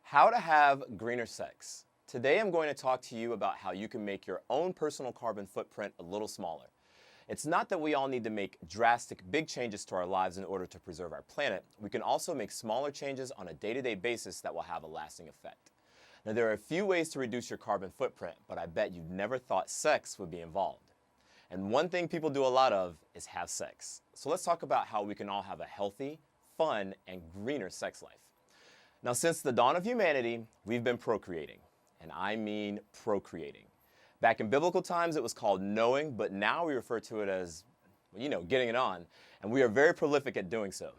How to have greener sex. Today I'm going to talk to you about how you can make your own personal carbon footprint a little smaller. It's not that we all need to make drastic big changes to our lives in order to preserve our planet. We can also make smaller changes on a day-to-day basis that will have a lasting effect. Now there are a few ways to reduce your carbon footprint, but I bet you've never thought sex would be involved. And one thing people do a lot of is have sex. So let's talk about how we can all have a healthy, fun, and greener sex life. Now, since the dawn of humanity, we've been procreating, and I mean procreating. Back in biblical times, it was called knowing, but now we refer to it as, getting it on, and we are very prolific at doing so.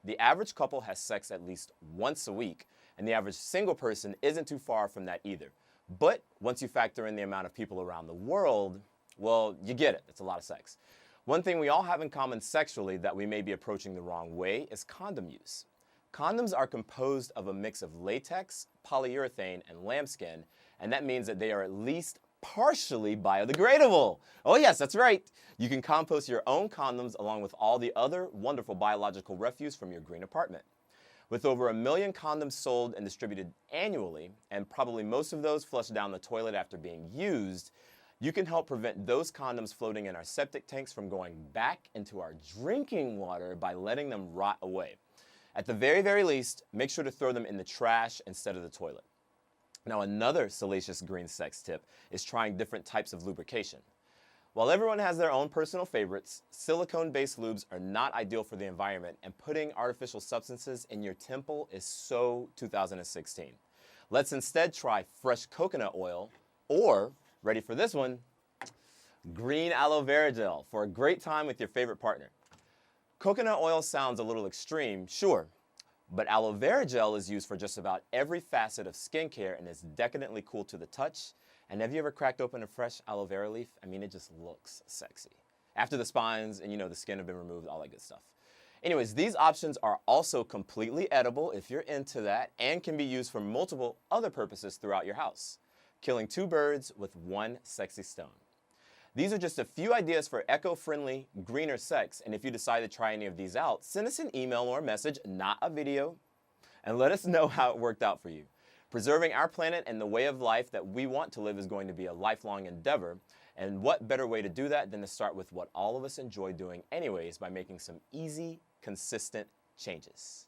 The average couple has sex at least once a week, and the average single person isn't too far from that either. But once you factor in the amount of people around the world, well, you get it. It's a lot of sex. One thing we all have in common sexually that we may be approaching the wrong way is condom use. Condoms are composed of a mix of latex, polyurethane, and lambskin, and that means that they are at least partially biodegradable. Oh yes, that's right. You can compost your own condoms along with all the other wonderful biological refuse from your green apartment. With over 1 million condoms sold and distributed annually, and probably most of those flushed down the toilet after being used, you can help prevent those condoms floating in our septic tanks from going back into our drinking water by letting them rot away. At the very, very least, make sure to throw them in the trash instead of the toilet. Now, another salacious green sex tip is trying different types of lubrication. While everyone has their own personal favorites, silicone-based lubes are not ideal for the environment, and putting artificial substances in your temple is so 2016. Let's instead try fresh coconut oil or, ready for this one, green aloe vera gel for a great time with your favorite partner. Coconut oil sounds a little extreme, sure, but aloe vera gel is used for just about every facet of skincare and is decadently cool to the touch. And have you ever cracked open a fresh aloe vera leaf? I mean, it just looks sexy. After the spines and the skin have been removed, all that good stuff. Anyways, these options are also completely edible if you're into that and can be used for multiple other purposes throughout your house, killing two birds with one sexy stone. These are just a few ideas for eco-friendly, greener sex, and if you decide to try any of these out, send us an email or a message, not a video, and let us know how it worked out for you. Preserving our planet and the way of life that we want to live is going to be a lifelong endeavor, and what better way to do that than to start with what all of us enjoy doing anyways by making some easy, consistent changes.